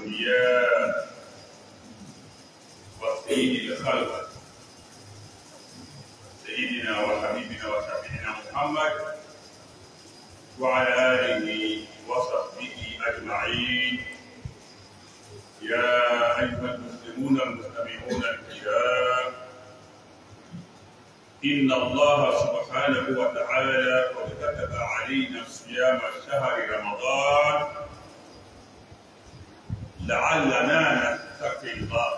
الأولياء وسيد الخلق سيدنا وحبيبنا وشفيعنا محمد وعلى آله وصحبه أجمعين. يا أيها المسلمون المستمعون الكرام، إن الله سبحانه وتعالى قد كتب علينا صيام شهر رمضان لعلنا نتقي الله.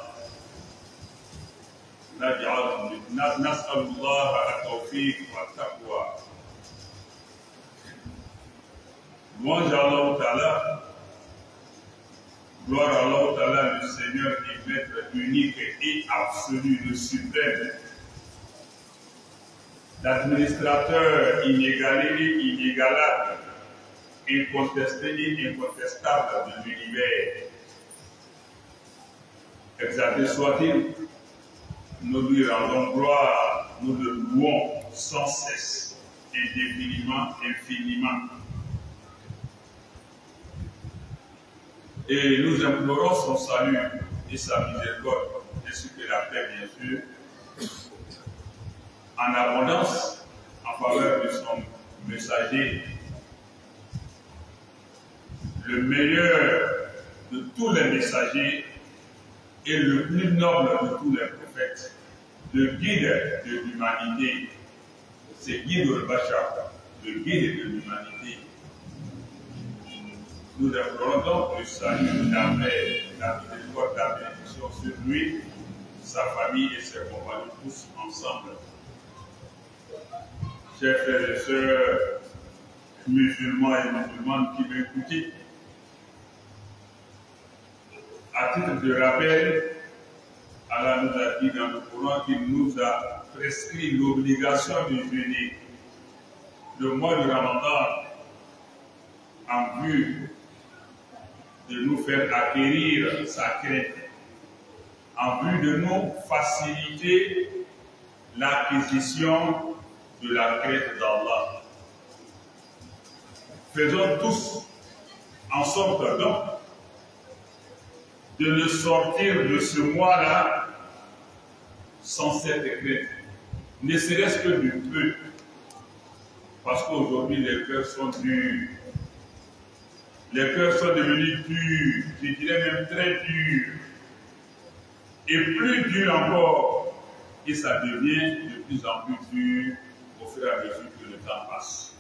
نسأل الله التوفيق والتقوى. Louange à Allah Ta'ala, gloire à Allah Ta'ala, le Seigneur et Maître unique et absolu, le suprême, l'administrateur inégalé et inégalable, incontesté et incontestable de l'univers. Exalté soit-il, nous lui rendons gloire, nous le louons sans cesse, indéfiniment, infiniment. Et nous implorons son salut et sa miséricorde, ainsi que la paix, bien sûr, en abondance en faveur de son messager, le meilleur de tous les messagers et le plus noble de tous les prophètes, le guide de l'humanité. C'est Guide al-Bachar, le guide de l'humanité. Nous implorons donc le salut, la paix, la miséricorde, la bénédiction sur lui, sa famille et ses compagnons, tous ensemble. Chers frères et sœurs, musulmans et musulmanes qui m'écoutent, à titre de rappel, Allah nous a dit dans le Coran qu'il nous a prescrit l'obligation de jeûner le mois de Ramadan en vue de nous faire acquérir sa crainte, en vue de nous faciliter l'acquisition de la crainte d'Allah. Faisons tous en sorte donc de ne sortir de ce mois-là sans cette crainte, ne serait-ce que du peu, parce qu'aujourd'hui les cœurs sont durs. Les cœurs sont devenus durs, je dirais même très durs, et plus durs encore, et ça devient de plus en plus dur au fur et à mesure que le temps passe.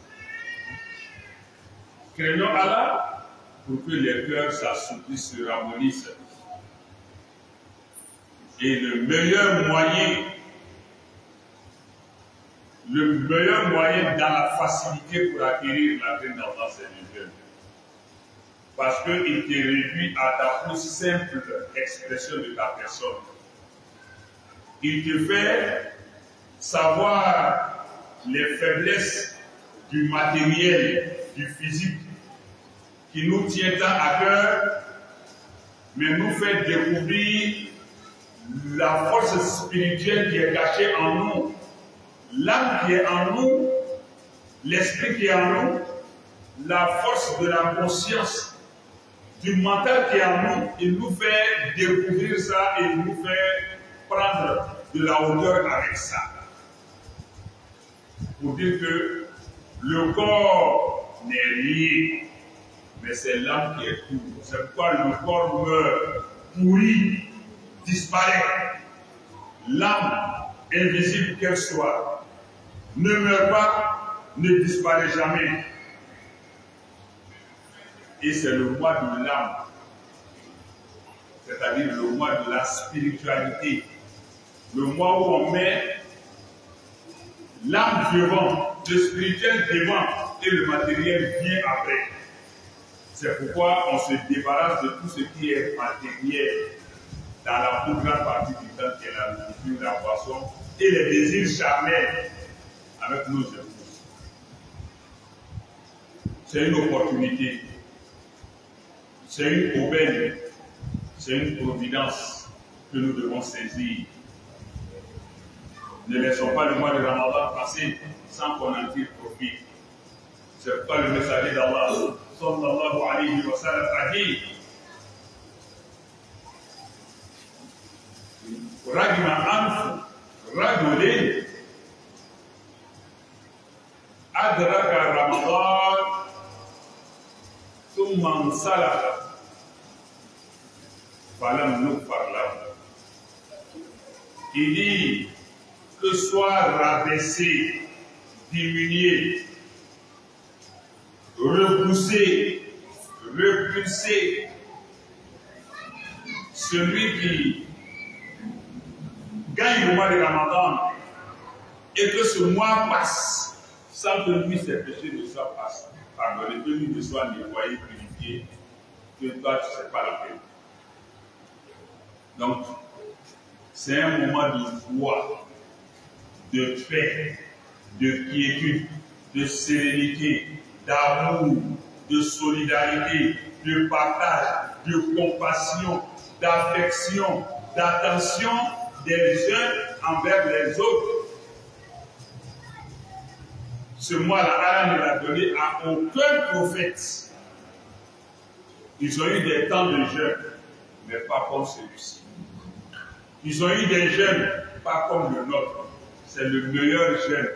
Craignons Allah pour que les cœurs s'assouplissent, se ramollissent. Et le meilleur moyen dans la facilité pour acquérir la crainte d'Allah, c'est le jeûne. Parce qu'il te réduit à ta plus simple expression de ta personne. Il te fait savoir les faiblesses du matériel, du physique, qui nous tient tant à cœur, mais nous fait découvrir la force spirituelle qui est cachée en nous, l'âme qui est en nous, l'esprit qui est en nous, la force de la conscience, du mental qui est en nous. Il nous fait découvrir ça et il nous fait prendre de la hauteur avec ça. Pour dire que le corps n'est rien, mais c'est l'âme qui est tout. C'est pourquoi le corps meurt, pourrit, disparaît. L'âme, invisible qu'elle soit, ne meurt pas, ne disparaît jamais. Et c'est le mois de l'âme, c'est-à-dire le mois de la spiritualité, le mois où on met l'âme devant, le spirituel devant et le matériel vient après. C'est pourquoi on se débarrasse de tout ce qui est matériel dans la plus grande partie du temps, qui est la nourriture, la boisson et les désirs charnels avec nos épouses. C'est une opportunité. C'est une aubaine, c'est une providence que nous devons saisir. Ne laissons pas le mois de Ramadan passer sans qu'on en tire profit. C'est pourquoi le messager d'Allah, sallallahu alayhi wa sallam, a dit Ragima Anfu, Ragolé, Adraka Ramadan, Tumman Salaka, Falam nous parlons. Il dit que soit rabaissé, diminué, repoussé, repulsé, celui qui gagne le mois de Ramadan et que ce mois passe sans que lui, ses péchés ne soient pardonnés, que lui ne soit nettoyé, purifié, que toi, tu ne sais pas la peine. Donc, c'est un moment de joie, de paix, de quiétude, de sérénité, d'amour, de solidarité, de partage, de compassion, d'affection, d'attention des uns envers les autres. Ce mois-là, Allah ne l'a donné à aucun prophète. Ils ont eu des temps de jeûne, mais pas comme celui-ci. Ils ont eu des jeûnes, pas comme le nôtre. C'est le meilleur jeûne.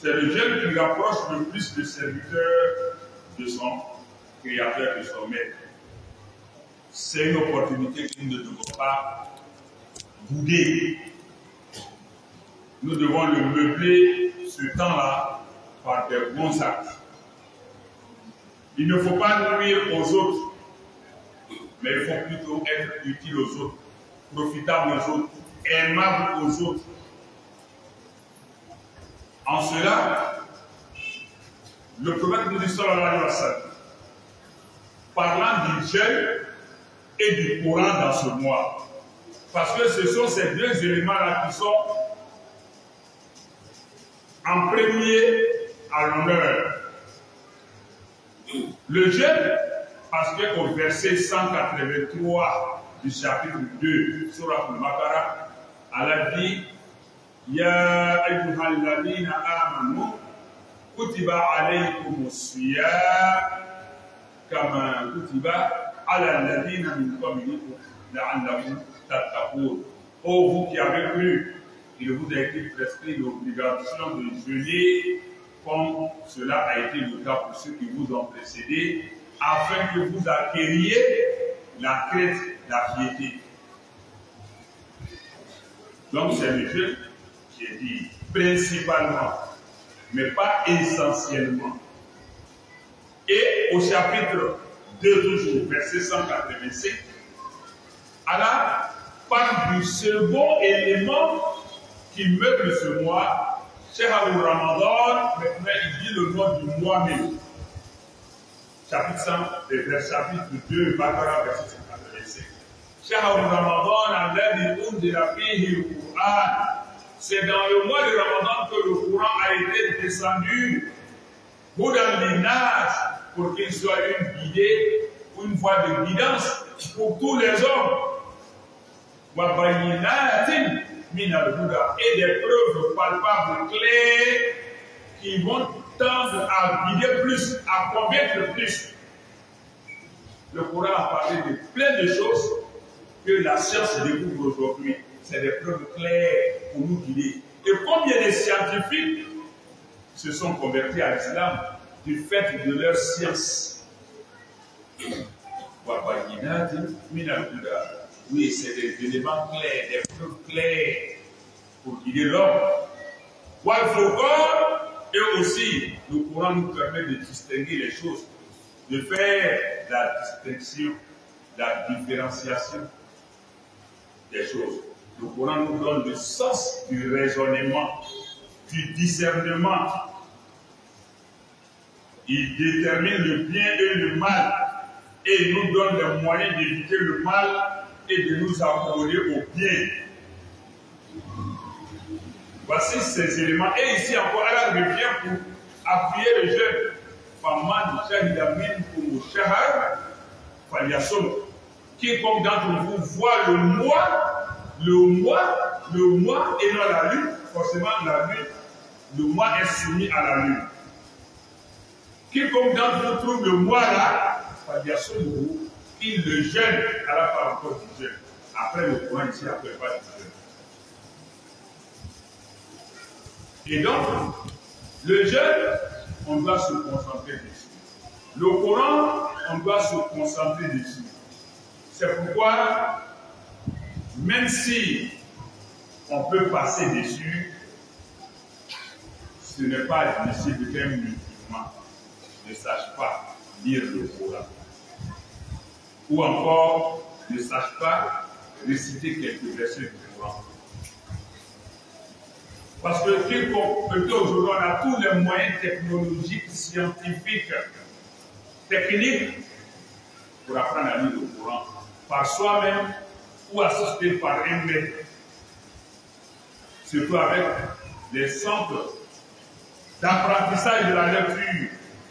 C'est le jeûne qui rapproche le plus le serviteur de son créateur, de son maître. C'est une opportunité que nous ne devons pas bouder. Nous devons le meubler, ce temps-là, par des bons actes. Il ne faut pas nuire aux autres, mais il faut plutôt être utile aux autres, profitable aux autres, aimable aux autres. En cela, le prophète nous dit sallallahu alayhi wa sallam, parlant du jeûne et du Coran dans ce mois, parce que ce sont ces deux éléments-là qui sont en premier à l'honneur. Le jeûne, parce qu'au verset 183 du chapitre 2, Surah Al-Baqarah, Allah dit Ya ayyuhalladhina amanu kutiba alaykumus siyam kama kutiba ala alladhina min qablikum la'allakum tattaqun. Ô vous qui avez cru, il vous a été prescrit l'obligation de jeûner comme cela a été le cas pour ceux qui vous ont précédés, afin que vous acquériez la crainte, la piété. Donc c'est le jeûne qui est dit principalement, mais pas essentiellement. Et au chapitre 2, toujours, verset 185, Allah parle du second élément qui meuble ce mois. Shahr al-Ramadan, maintenant il dit le nom du mois même. Chapitre 2, Baqarah, verset 185. Shahr al-Ramadan, alladhi unzila fihi al-Qur'an. C'est dans le mois de Ramadan que le Coran a été descendu. Hudan linnas, pour qu'il soit une guidée, une voie de guidance pour tous les hommes. Wa bayyinatin min al-huda, et des preuves palpables, claires, qui vont tendre à guider plus, à convaincre plus. Le Coran a parlé de plein de choses que la science découvre aujourd'hui. C'est des preuves claires pour nous guider. Et combien de scientifiques se sont convertis à l'islam du fait de leur science? Oui, c'est des éléments clairs, des preuves claires pour guider l'homme. Et aussi, le Coran nous permet de distinguer les choses, de faire la distinction, la différenciation des choses. Le Coran nous donne le sens du raisonnement, du discernement. Il détermine le bien et le mal et il nous donne les moyens d'éviter le mal et de nous accommoder au bien. Voici ces éléments. Et ici encore, Allah revient pour appuyer le jeûne. Quiconque d'entre vous voit le mois et non la lune, forcément la lune, le mois est soumis à la lune. Quiconque d'entre vous trouve le mois là, il le jeûne à la part encore du jeûne. Après le Coran, ici, après pas de jeûne. Et donc, le jeûne, on doit se concentrer dessus. Le Coran, on doit se concentrer dessus. C'est pourquoi, même si on peut passer dessus, ce n'est pas admissible qu'un musulman ne sache pas lire le Coran. Ou encore ne sache pas réciter quelques versets du Coran. Parce que aujourd'hui, on a tous les moyens technologiques, scientifiques, techniques pour apprendre à lire le Coran par soi-même ou assisté par un maître. Surtout avec les centres d'apprentissage de la lecture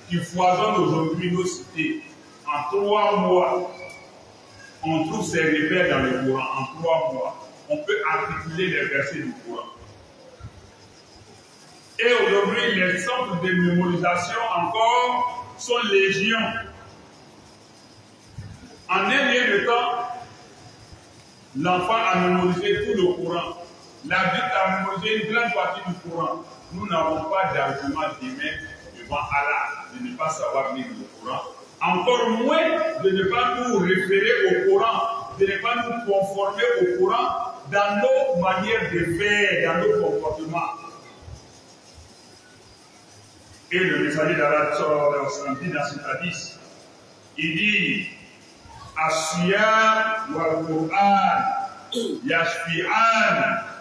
qui foisonnent aujourd'hui nos cités. En 3 mois, on trouve ces repères dans le Coran. En 3 mois, on peut articuler les versets du Coran. Et aujourd'hui, les centres de mémorisation encore sont légion. En un lieu de temps, l'enfant a mémorisé tout le Coran. L'adulte a mémorisé une grande partie du Coran. Nous n'avons pas d'argument d'humain devant Allah de ne pas savoir lire le Coran. Encore moins de ne pas nous référer au Coran, de ne pas nous conformer au Coran dans nos manières de faire, dans nos comportements. Et le messager d'Allah dit dans cet hadith, il dit As-siyam wal Qur'an yashfi'an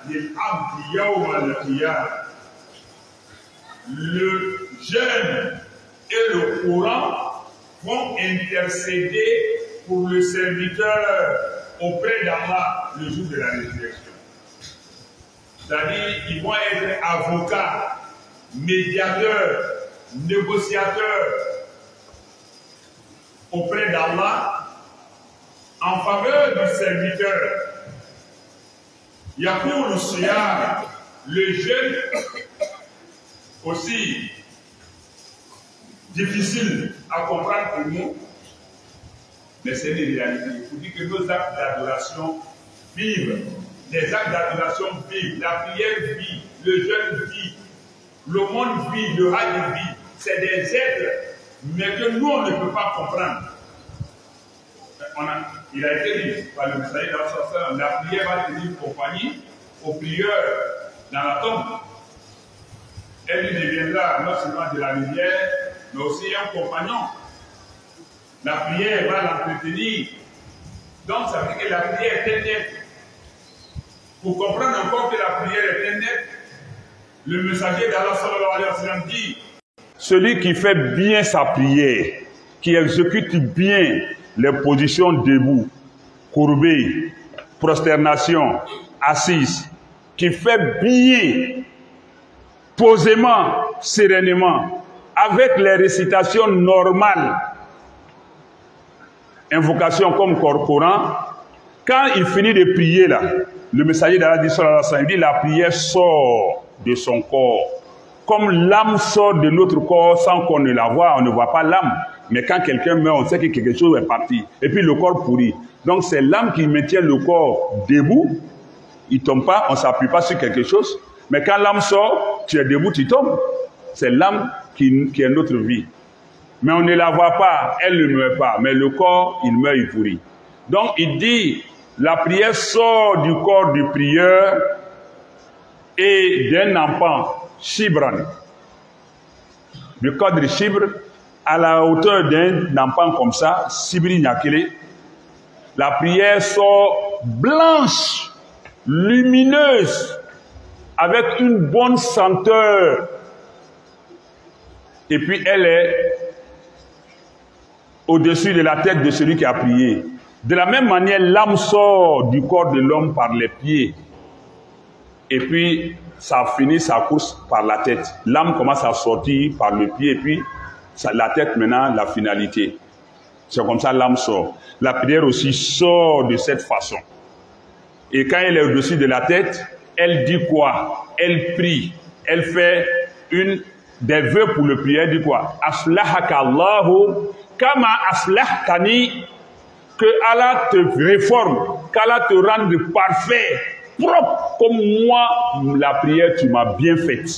lil abdi yawm al-qiyamah. Le jeûne et le Coran vont intercéder pour le serviteur auprès d'Allah le jour de la résurrection. C'est-à-dire, ils vont être avocats, médiateurs, négociateurs auprès d'Allah en faveur du serviteur. Yakoul Siyam, le jeûne aussi difficile à comprendre pour nous, mais c'est une réalité. Il faut dire que nos actes d'adoration vivent, les actes d'adoration vivent, la prière vit, le jeûne vit, le monde vit, le hajj vit. C'est des êtres, mais que nous on ne peut pas comprendre. Il a été dit par le messager d'Allah, la prière va tenir compagnie aux prieurs dans la tombe. Elle lui deviendra non seulement de la lumière, mais aussi un compagnon. La prière va l'entretenir. Donc ça veut dire que la prière est éternelle. Pour comprendre encore que la prière est éternelle, le messager d'Allah sallallahu alayhi wa sallam dit: celui qui fait bien sa prière, qui exécute bien les positions debout, courbées, prosternation, assise, qui fait bien, posément, sereinement, avec les récitations normales, invocations comme Coran, quand il finit de prier là, le messager d'Allah dit sallallahu alayhi wa sallam, dit la prière sort de son corps. Comme l'âme sort de notre corps sans qu'on ne la voie, on ne voit pas l'âme. Mais quand quelqu'un meurt, on sait que quelque chose est parti. Et puis le corps pourrit. Donc c'est l'âme qui maintient le corps debout. Il ne tombe pas, on ne s'appuie pas sur quelque chose. Mais quand l'âme sort, tu es debout, tu tombes. C'est l'âme qui est notre vie. Mais on ne la voit pas, elle ne meurt pas. Mais le corps, il meurt, il pourrit. Donc il dit, la prière sort du corps du prieur et d'un enfant. Shibran, le cadre chibre, à la hauteur d'un enfant comme ça, Sibri Nyakele, la prière sort blanche, lumineuse, avec une bonne senteur. Et puis elle est au-dessus de la tête de celui qui a prié. De la même manière, l'âme sort du corps de l'homme par les pieds. Et puis, ça finit sa course par la tête. L'âme commence à sortir par le pied et puis la tête maintenant, la finalité. C'est comme ça l'âme sort. La prière aussi sort de cette façon. Et quand elle est au-dessus de la tête, elle dit quoi? Elle prie. Elle fait des vœux pour le prière. Elle dit quoi? Aslahaka Allahu kama aslahtani, que Allah te réforme qu'Allah te rende parfait, propre comme moi, la prière, tu m'as bien faite.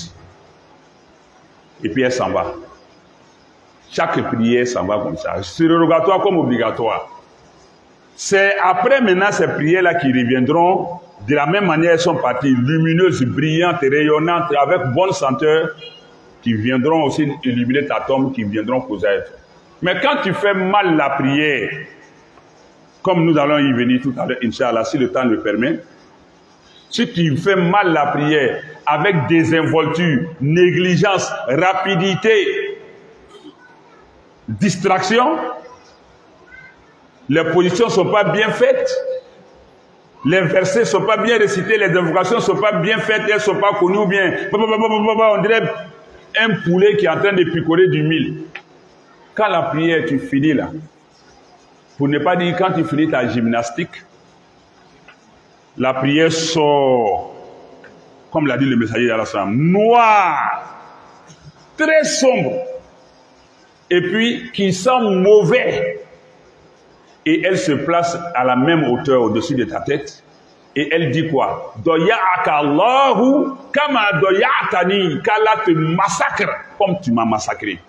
Et puis elle s'en va. Chaque prière s'en va comme ça, surrogatoire comme obligatoire. C'est après maintenant ces prières-là qui reviendront, de la même manière elles sont parties, lumineuses, brillantes, rayonnantes, avec bonne senteur, qui viendront aussi illuminer ta tombe, qui viendront causer à toi. Mais quand tu fais mal la prière, comme nous allons y venir tout à l'heure, Inch'Allah, si le temps le permet, si tu fais mal la prière avec désinvolture, négligence, rapidité, distraction, les positions ne sont pas bien faites, les versets ne sont pas bien récités, les invocations ne sont pas bien faites, elles ne sont pas connues bien. On dirait un poulet qui est en train de picorer du mil. Quand la prière, tu finis là, pour ne pas dire quand tu finis ta gymnastique, la prière sort, comme l'a dit le messager d'Allah, noir, très sombre, et puis qui sent mauvais. Et elle se place à la même hauteur au-dessus de ta tête. Et elle dit quoi? Doya'aka Allahu kama doya'tani, qu'Allah te massacre comme tu m'as massacré.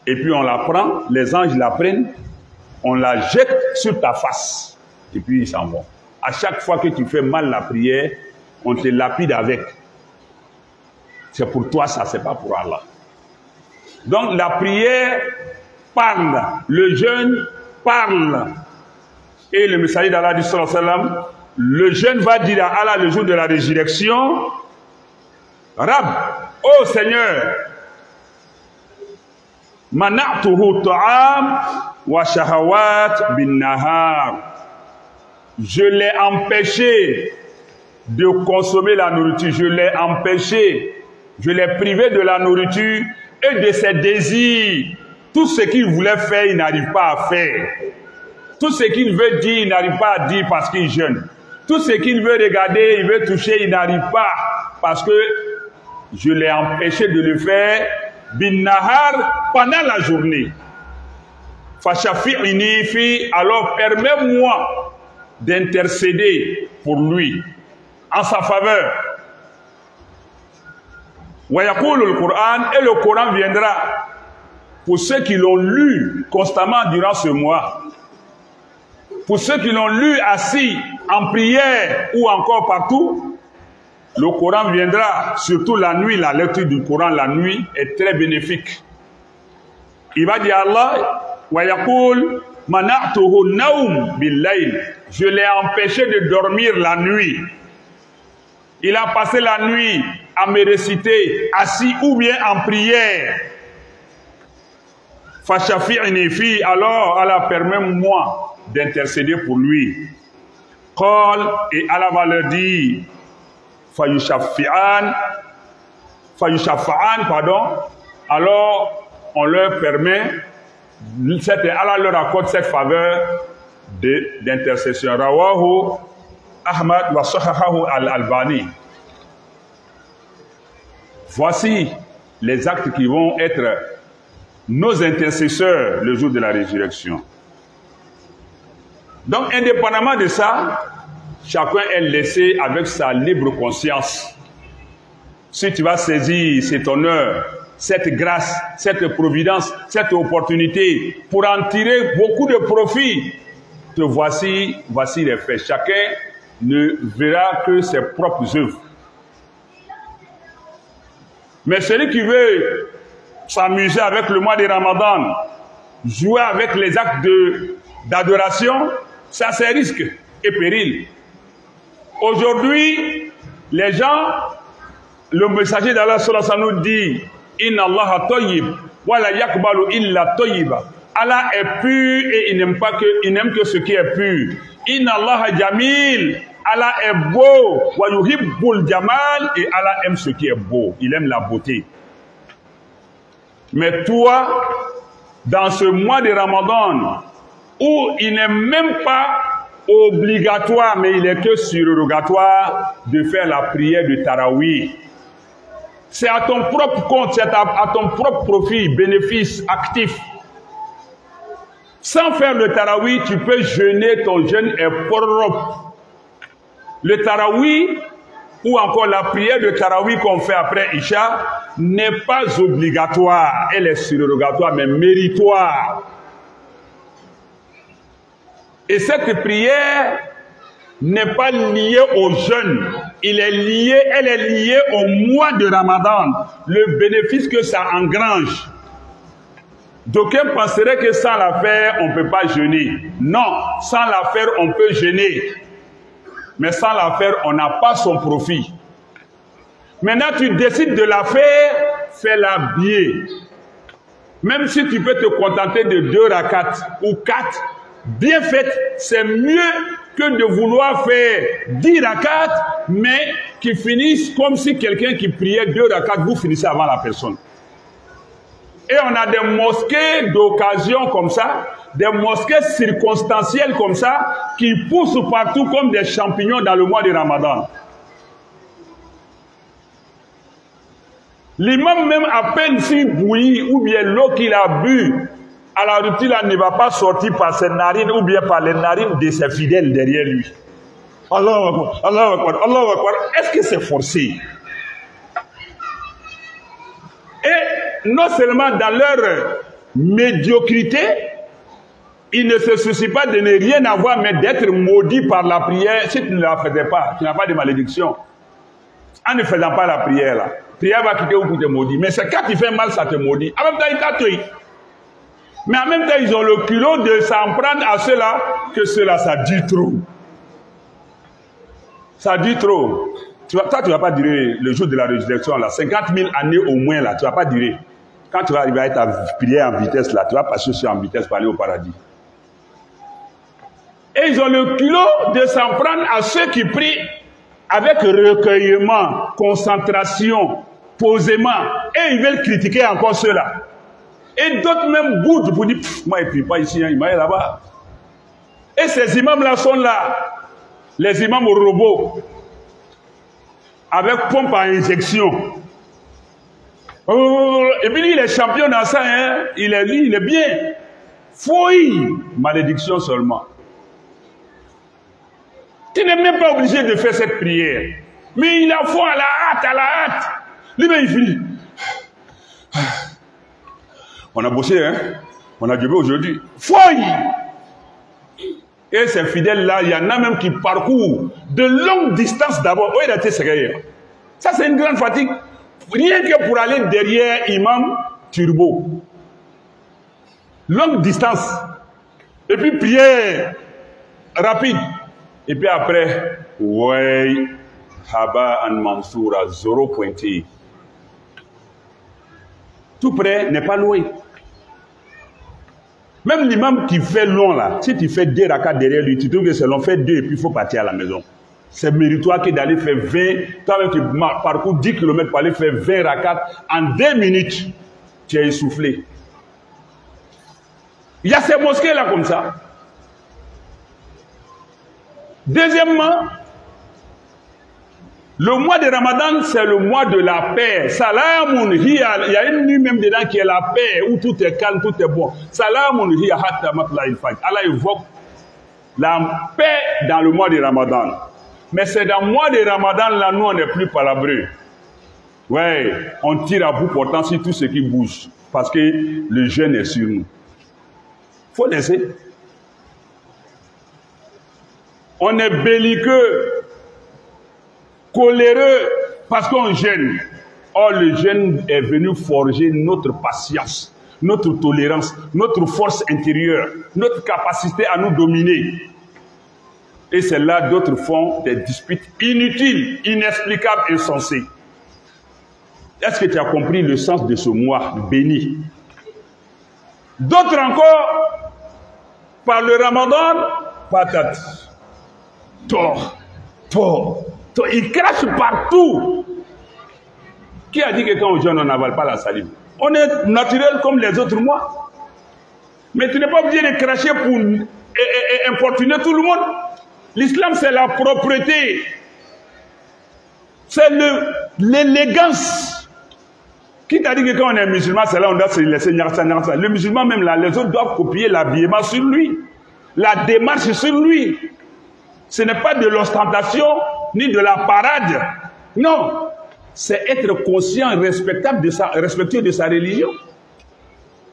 Et puis on la prend, les anges la prennent, on la jette sur ta face. Et puis ils s'en vont. À chaque fois que tu fais mal la prière, on te lapide avec. C'est pour toi ça, c'est pas pour Allah. Donc la prière parle, le jeûne parle. Et le messager d'Allah dit sallallahu alayhi wa sallam, le jeûne va dire à Allah le jour de la résurrection, Rab, ô Seigneur, mana'tuhu ta'am wa shahawat bin nahar. Je l'ai empêché de consommer la nourriture, je l'ai empêché, je l'ai privé de la nourriture et de ses désirs. Tout ce qu'il voulait faire, il n'arrive pas à faire. Tout ce qu'il veut dire, il n'arrive pas à dire parce qu'il jeûne. Tout ce qu'il veut regarder, il veut toucher, il n'arrive pas parce que je l'ai empêché de le faire bin nahar pendant la journée. Fashafi'ini fi, alors permets-moi d'intercéder pour lui en sa faveur. Wa yaqulu al-Qur'an, et le Coran viendra pour ceux qui l'ont lu constamment durant ce mois. Pour ceux qui l'ont lu assis en prière ou encore partout, le Coran viendra, surtout la nuit, la lecture du Coran la nuit est très bénéfique. Il va dire Allah, wa yaqul mana'tuhu naum bil-layl, je l'ai empêché de dormir la nuit. Il a passé la nuit à me réciter assis ou bien en prière. Fashafi'ni fi, alors Allah permet-moi d'intercéder pour lui. Qal, et Allah va leur dire, fayushafa'an, pardon, alors on leur permet, Allah leur accorde cette faveur d'intercession. Rawahu Ahmad wa sahahahu al-Albani. Voici les actes qui vont être nos intercesseurs le jour de la résurrection. Donc, indépendamment de ça, chacun est laissé avec sa libre conscience. Si tu vas saisir cet honneur, cette grâce, cette providence, cette opportunité pour en tirer beaucoup de profit, te voici les faits. Chacun ne verra que ses propres œuvres. Mais celui qui veut s'amuser avec le mois de Ramadan, jouer avec les actes d'adoration, ça c'est risque et péril. Aujourd'hui, les gens, le messager d'Allah nous dit, Inna Allah tayyib, wa la yakbalu illa tayyiba. Allah est pur et il n'aime que ce qui est pur. Inna Allah jamil, Allah est beau, wa yuhibbul jamal, et Allah aime ce qui est beau, il aime la beauté. Mais toi, dans ce mois de Ramadan, où il n'est même pas obligatoire, mais il est que surrogatoire de faire la prière de Tarawih. C'est à ton propre compte, c'est à ton propre profit, bénéfice actif. Sans faire le tarawi, tu peux jeûner, ton jeûne est propre. Le tarawi, ou encore la prière de tarawi qu'on fait après Isha, n'est pas obligatoire. Elle est surrogatoire, mais méritoire. Et cette prière n'est pas liée au jeûne. Elle est liée au mois de Ramadan. Le bénéfice que ça engrange. D'aucuns penseraient que sans la faire, on ne peut pas jeûner. Non, sans la faire, on peut jeûner. Mais sans la faire, on n'a pas son profit. Maintenant, tu décides de la faire, fais-la bien. Même si tu peux te contenter de 2 rakats ou 4, bien faite, c'est mieux que de vouloir faire 10 rakats, mais qui finissent comme si quelqu'un qui priait 2 rakats, vous finissez avant la personne. Et on a des mosquées d'occasion comme ça, des mosquées circonstancielles comme ça, qui poussent partout comme des champignons dans le mois de Ramadan. L'imam même à peine s'il bouillit, ou bien l'eau qu'il a bu, à la rupture, là, ne va pas sortir par ses narines, ou bien par les narines de ses fidèles derrière lui. Allahu Akbar, Allahu Akbar, Allahu Akbar. Est-ce que c'est forcé? Et non seulement dans leur médiocrité, ils ne se soucient pas de ne rien avoir, mais d'être maudits par la prière. Si tu ne la faisais pas, tu n'as pas de malédiction. En ne faisant pas la prière, la prière va quitter ou pour te maudire. Mais c'est quand tu fais mal, ça te maudit. En même temps, ils t'accueillent. Mais en même temps, ils ont le culot de s'en prendre à ceux-là, que ceux-là, ça dit trop. Ça dit trop. Toi, tu ne vas pas durer le jour de la résurrection, là, 50 000 années au moins, là, tu ne vas pas durer. Quand tu vas arriver à être à prière en vitesse, là, tu vas passer sur en vitesse pour aller au paradis. Et ils ont le culot de s'en prendre à ceux qui prient avec recueillement, concentration, posément. Et ils veulent critiquer encore ceux-là. Et d'autres même boudent pour dire, moi, il ne prie pas ici, hein, il m'a là-bas. Et ces imams-là sont là. Les imams au robot. Avec pompe à injection. Et puis lui, il est champion dans ça, hein. Il est bien. Fouille. Malédiction seulement. Tu n'es même pas obligé de faire cette prière. Mais il a foi à la hâte, Lui-même, il finit. On a bossé, hein. On a jobé aujourd'hui. Fouille. Et ces fidèles-là, il y en a même qui parcourent de longues distances d'abord. Oui, il a été sérieux. Ça, c'est une grande fatigue. Rien que pour aller derrière Imam Turbo. Longue distance. Et puis prière rapide. Et puis après, ouais, Haba and Mansoura, 0 pointé. Tout près n'est pas loin. Même l'imam qui fait long là, si tu fais 2 rakats derrière lui, tu trouves que c'est long, fait 2 et puis il faut partir à la maison. C'est méritoire que d'aller faire 20, toi-même tu parcours 10 km pour aller faire 20 rakats en 2 minutes, tu es essoufflé. Il y a ces mosquées là comme ça. Deuxièmement, le mois de Ramadan, c'est le mois de la paix. Salamun hiya, il y a une nuit même dedans qui est la paix, où tout est calme, tout est bon. Salamun hiya hatta matla'il fajr. Allah évoque la paix dans le mois de Ramadan. Mais c'est dans le mois de Ramadan, là, nous, on n'est plus palabreux. Ouais, on tire à bout portant sur tout ce qui bouge. Parce que le jeûne est sur nous. Il faut laisser. On est belliqueux, coléreux, parce qu'on jeûne. Or, le jeûne est venu forger notre patience, notre tolérance, notre force intérieure, notre capacité à nous dominer. Et c'est là d'autres font des disputes inutiles, inexplicables, insensées. Est-ce que tu as compris le sens de ce mois béni? D'autres encore, par le Ramadan, patate. Tort. Ils crachent partout. Qui a dit que quand on jeûne, on n'avale pas la salive? On est naturel comme les autres mois. Mais tu n'es pas obligé de cracher pour importuner tout le monde. L'islam, c'est la propreté. C'est l'élégance. Qui t'a dit que quand on est musulman, c'est là on doit se laisser nyarsa. Le musulman même là, les autres doivent copier l'habillement sur lui. La démarche sur lui. Ce n'est pas de l'ostentation, ni de la parade. Non. C'est être conscient, respectueux de sa religion.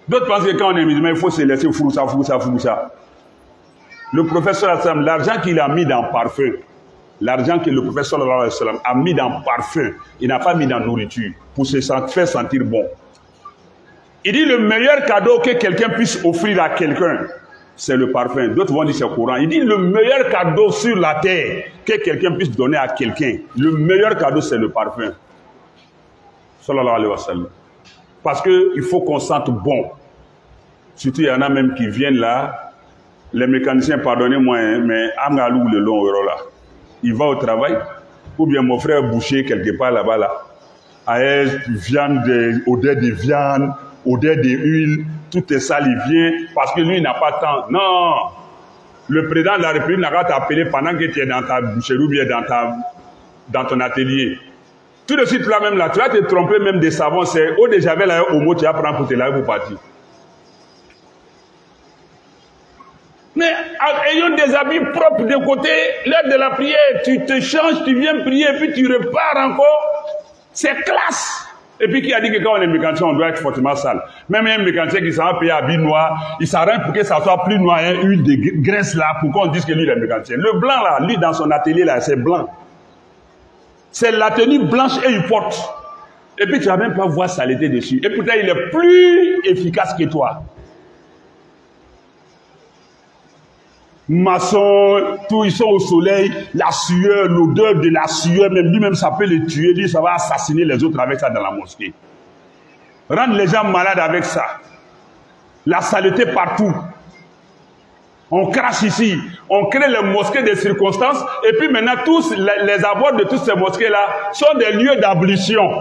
D'autres pensent que quand on est musulman, il faut se laisser fouroussa. Le professeur sallam, l'argent qu'il a mis dans parfum, l'argent que le professeur sallam a mis dans parfum, il n'a pas mis dans nourriture pour se faire sentir bon. Il dit le meilleur cadeau que quelqu'un puisse offrir à quelqu'un, c'est le parfum. D'autres vont dire c'est le Coran. Il dit le meilleur cadeau sur la terre que quelqu'un puisse donner à quelqu'un, le meilleur cadeau c'est le parfum. Sallallahu alayhi wa sallam. Parce qu'il faut qu'on sente bon. Surtout, il y en a même qui viennent là. Les mécaniciens, pardonnez-moi, hein, mais Amgalou le long là. Il va au travail, ou bien mon frère boucher quelque part là-bas là. Avec viande, odeur de viande, odeur d'huile, tout est sale, il vient parce que lui il n'a pas de temps. Non! Le président de la République n'a qu'à t'appeler pendant que tu es dans ta boucherie ou bien dans ton atelier. Tout de suite là même là, tu vas te tromper même des savons, c'est eau de javel là, au mot, tu vas prendre pour te laver pour partir. Mais ayons des habits propres de côté, l'heure de la prière, tu te changes, tu viens prier, puis tu repars encore. C'est classe. Et puis qui a dit que quand on est mécanicien, on doit être fortement sale. Même un mécanicien qui s'en va payer habit noir, il s'arrête pour que ça soit plus noir, hein, huile de graisse là, pour qu'on dise que lui il est mécanicien. Le blanc là, lui dans son atelier là, c'est blanc. C'est la tenue blanche et il porte. Et puis tu vas même pas voir saleté dessus. Et pourtant il est plus efficace que toi. Maçon, tout, ils sont au soleil, la sueur, l'odeur de la sueur, même lui-même ça peut les tuer, lui ça va assassiner les autres avec ça dans la mosquée. Rendre les gens malades avec ça. La saleté partout. On crache ici, on crée les mosquées des circonstances, et puis maintenant tous les abords de toutes ces mosquées-là sont des lieux d'ablution.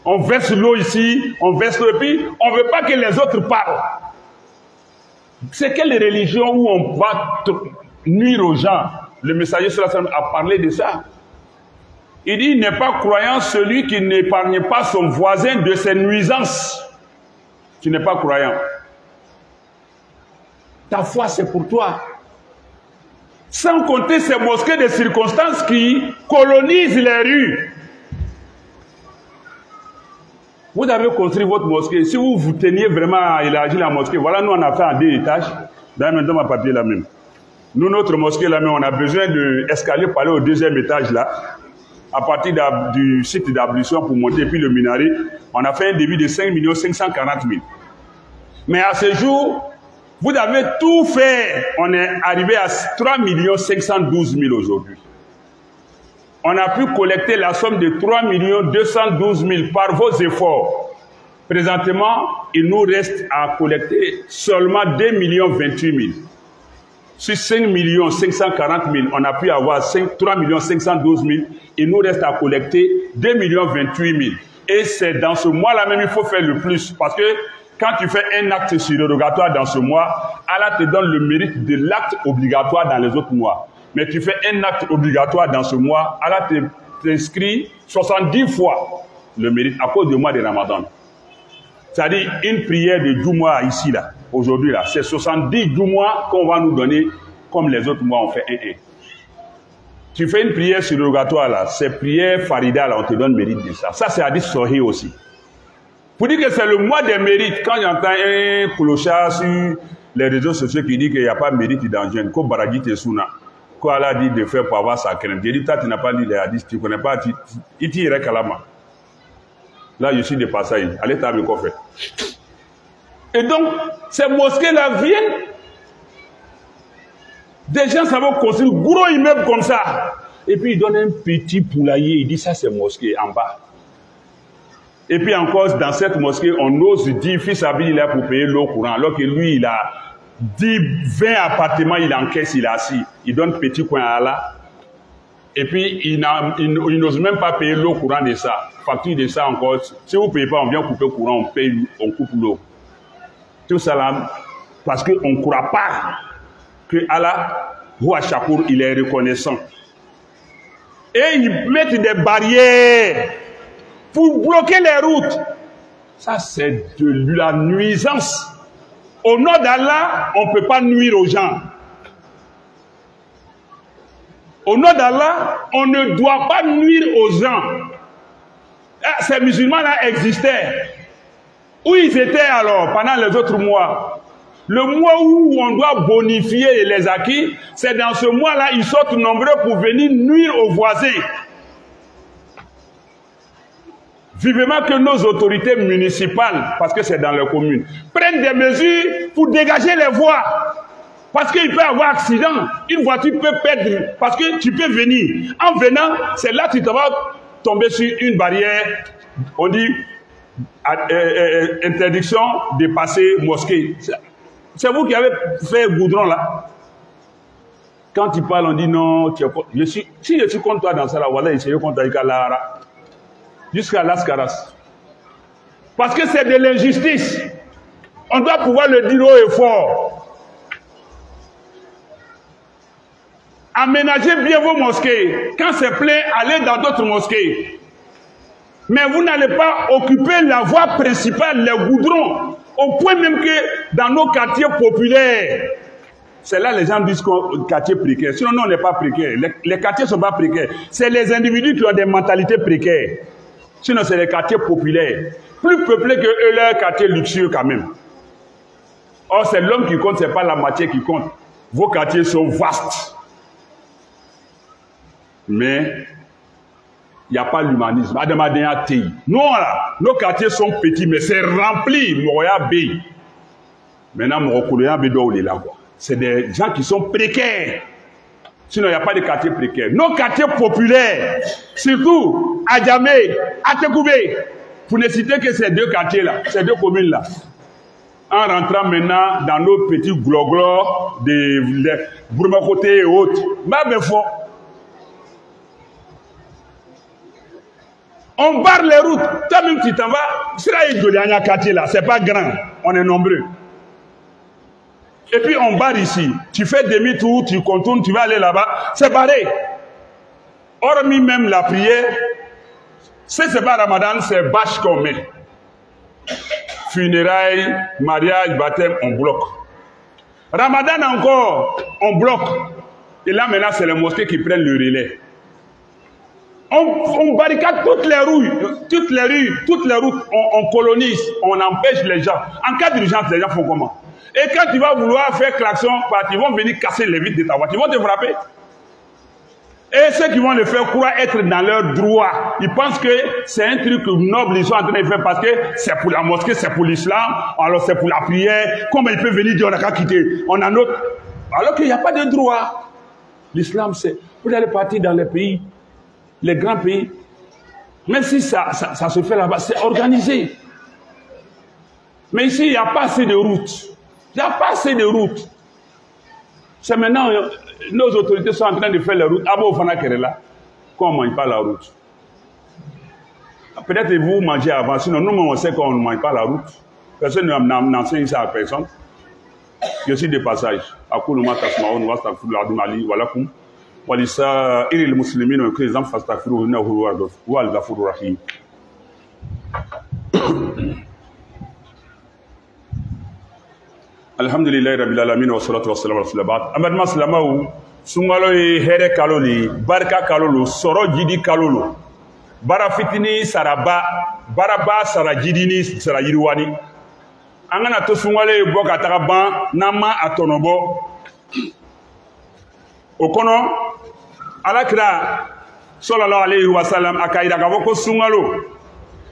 On verse l'eau ici, on verse l'eau, et puis on ne veut pas que les autres parlent. C'est quelle religion où on va nuire aux gens? Le messager sallallahu a parlé de ça. Il dit, il n'est pas croyant celui qui n'épargne pas son voisin de ses nuisances. Tu n'es pas croyant. Ta foi, c'est pour toi. Sans compter ces mosquées de circonstances qui colonisent les rues. Vous avez construit votre mosquée. Si vous vous teniez vraiment à élargir la mosquée, voilà, nous on a fait en 2 étages. D'ailleurs, maintenant, ma papier là même. Nous, notre mosquée là même, on a besoin d'escalier pour aller au 2e étage là. À partir du site d'ablution pour monter, puis le minaret, on a fait un débit de 5 540 000. Mais à ce jour, vous avez tout fait. On est arrivé à 3 512 000 aujourd'hui. On a pu collecter la somme de 3 212 000 par vos efforts. Présentement, il nous reste à collecter seulement 2 028 000. Sur 5 540 000, on a pu avoir 3 512 000. Il nous reste à collecter 2 028 000. Et c'est dans ce mois-là même, il faut faire le plus. Parce que quand tu fais un acte surrogatoire dans ce mois, Allah te donne le mérite de l'acte obligatoire dans les autres mois. Mais tu fais un acte obligatoire dans ce mois, Allah t'inscrit 70 fois le mérite à cause du mois de Ramadan. C'est-à-dire une prière de 10 mois ici, là, aujourd'hui, là, c'est 70 mois qu'on va nous donner, comme les autres mois, on fait 1. Tu fais une prière surrogatoire, là, c'est prière farida, là, on te donne mérite de ça. Ça, c'est hadith sahih aussi. Pour dire que c'est le mois des mérites, quand j'entends un clochard sur les réseaux sociaux qui dit qu'il n'y a pas de mérite dans le jeûne, comme Baragit et Souna, quoi Allah dit de faire pour avoir sa crainte. J'ai dit, toi, tu n'as pas lu les hadiths, tu ne connais pas, il t'irait kalama. Là, je suis de passage. Allez, t'as vu quoi faire. Et donc, ces mosquées-là viennent. Des gens, ça va construire un gros immeuble comme ça. Et puis, ils donnent un petit poulailler. Ils disent, ça, c'est mosquée en bas. Et puis, encore, dans cette mosquée, on ose dire, fils Abid, il est pour payer l'eau courant. Alors que lui, il a 20 appartements, il encaisse, il est assis. Il donne petit coin à Allah. Et puis, il n'ose même pas payer l'eau courant de ça. Facture de ça encore. Si vous ne payez pas, on vient couper le courant, on coupe l'eau. Tout ça là, parce qu'on ne croit pas que Allah, Huwa Shakur, il est reconnaissant. Et ils mettent des barrières pour bloquer les routes. Ça, c'est de la nuisance. Au nom d'Allah, on ne peut pas nuire aux gens. Au nom d'Allah, on ne doit pas nuire aux gens. Ces musulmans-là existaient. Où ils étaient alors pendant les autres mois? Le mois où on doit bonifier les acquis, c'est dans ce mois-là, ils sortent nombreux pour venir nuire aux voisins. Vivement que nos autorités municipales, parce que c'est dans les communes, prennent des mesures pour dégager les voies. Parce qu'il peut y avoir accident, une voiture peut perdre, parce que tu peux venir. En venant, c'est là que tu vas tomber sur une barrière, on dit interdiction de passer mosquée. C'est vous qui avez fait goudron là. Quand tu parles, on dit non, si je suis contre toi dans ça, là, voilà, je suis contre Ikalara. Jusqu'à l'Ascaras. Parce que c'est de l'injustice. On doit pouvoir le dire haut et fort. Aménagez bien vos mosquées. Quand c'est plein, allez dans d'autres mosquées. Mais vous n'allez pas occuper la voie principale, les goudrons, au point même que dans nos quartiers populaires, c'est là les gens disent qu'on quartier précaire. Sinon, nous, on n'est pas précaire. Les quartiers ne sont pas précaires. C'est les individus qui ont des mentalités précaires. Sinon, c'est les quartiers populaires. Plus peuplés que eux, leurs quartiers luxueux quand même. Or, c'est l'homme qui compte, ce n'est pas la matière qui compte. Vos quartiers sont vastes. Mais il n'y a pas l'humanisme. Nous, là, nos quartiers sont petits, mais c'est rempli. Maintenant, c'est des gens qui sont précaires. Sinon, il n'y a pas de quartiers précaires. Nos quartiers populaires, surtout à Djamé, à Tekoubé, pour ne citer que ces deux quartiers-là, ces deux communes-là. En rentrant maintenant dans nos petits gloglos de Bourmakoté et autres, on barre les routes. Toi-même, tu t'en vas. C'est là qu'il y a un quartier là. C'est pas grand. On est nombreux. Et puis on barre ici. Tu fais demi-tour, tu contournes, tu vas aller là-bas. C'est barré. Hormis même la prière, si c'est pas Ramadan, c'est bâche qu'on met. Funérailles, mariage, baptême, on bloque. Ramadan encore, on bloque. Et là maintenant, c'est les mosquées qui prennent le relais. On barricade toutes les rues, on colonise, on empêche les gens. En cas d'urgence, les gens font comment? Et quand tu vas vouloir faire klaxon, ils vont venir casser les vitres de ta voiture, ils vont te frapper. Et ceux qui vont le faire croire être dans leur droit, ils pensent que c'est un truc noble, ils sont en train de faire parce que c'est pour la mosquée, c'est pour l'islam, alors c'est pour la prière. Comment ils peuvent venir dire on n'a qu'à quitter? On a notre... Alors qu'il n'y a pas de droit. L'islam, c'est... Vous allez partir dans les pays, les grands pays, même si ça se fait là-bas, c'est organisé. Mais ici, il n'y a pas assez de routes. Il n'y a pas assez de routes. C'est maintenant, nos autorités sont en train de faire les routes. Abo Fana Kerela, qu'on ne mange pas la route. Peut-être que vous mangez avant, sinon nous, on sait qu'on ne mange pas la route. Personne n'enseigne ça à personne. Je suis de passage. Akoulou ma tasmaoun, wa astaghfirullah mali wa lakum. Walisa iril muslimin wa krizam fastaghfiruhu innahu huwal ghafurur rahim. Alhamdulillah rabbil alamin wa salatu wa salam ala rasulillah. Ahmad Maslamaou sungalo ye here kaloli barka kalolo soro jidi kalolo bara fitini saraba baraba sarajidini sarayirwani angana to sungalo ye boka tagaban nama atonobo okono alakira sallallahu alayhi wa sallam akaira gaboko sungalo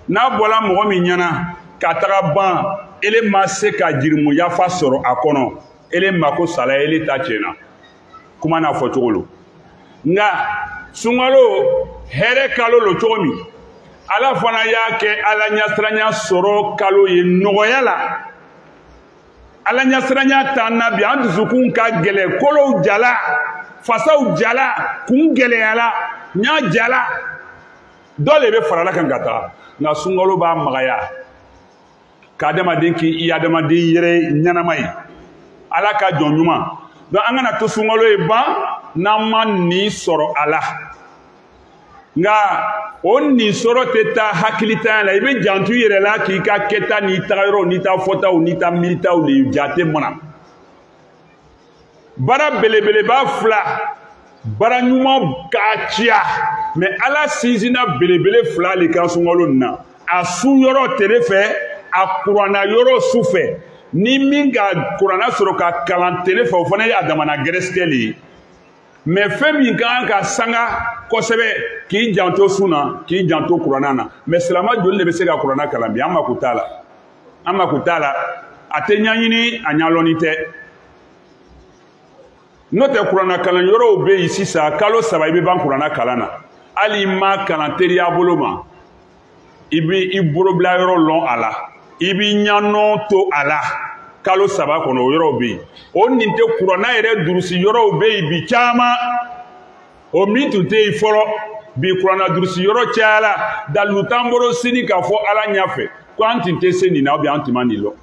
na bola mo mi nyana ka tagaban ele ma se ka jirimu yafa sɔrɔ a kɔnɔ ele mako sala ele ta tiɲɛna kuma n'a fɔ cogo lo nka sunkalo hɛrɛ kalo lo cogo min ala fana y'a kɛ ala ɲasiranya sɔrɔ kalo ye nɔgɔya la ala ɲasiranya ta na bi an dusukun ka gɛlɛ kolow jala fasaw jala kun gɛlɛyala ɲa jala dɔ le bɛ farala kan ka taga nka sunkalo b'a magaya k'adamaden k'i adamaden yɛrɛ ɲɛnama ye ala ka jɔn ɲuman donc an kana to sunkalo ye ban n'an ma nin sɔrɔ a la nga on ni soro te taa hakilitanya la i bɛ jantu i yɛrɛ la k'i ka kɛta n'i tagayɔrɔ n'i ta fɔtaw n'i ta militaw de jate mana bara belebeleba fila bara ɲuman ka ciya mais ala sinsinna belebele fila le kan sunkalo nin na a sun yɔrɔ tele fɛ a kuranna yɔrɔ su fɛ ni min ka kuranna sɔrɔ ka kalan tele fɛ o fana ye a damana gɛrɛsɛgɛ le ye mais fɛn min ka kan ka sanga kosɛbɛ k'i janto sun na k'i janto kuranna na mais silama joli de bɛ se ka kuranna kalan bi an mako t'a la an mako t'a la a tɛ ɲaɲini a ɲalɔnni tɛ n'o tɛ kuranna kalan yɔrɔw bɛ yen sisan kalo 3 i bɛ ban kuranna kalan na hali i ma kalan teriya bolo ma i bɛ i bolobila yɔrɔ lɔn a la i bɛ ɲanɔ to a la kalo 3 kɔnɔ o yɔrɔw bɛ yen o nin tɛ kuranna yɛrɛ durusi yɔrɔw bɛ yen bi caman o min tun tɛ yen fɔlɔ bi kuranna durusi yɔrɔ cayala dalu t'an bolo sini k'a fɔ ala ɲɛfɛ ko an tun tɛ se nin na ou bien an tun ma nin lɔ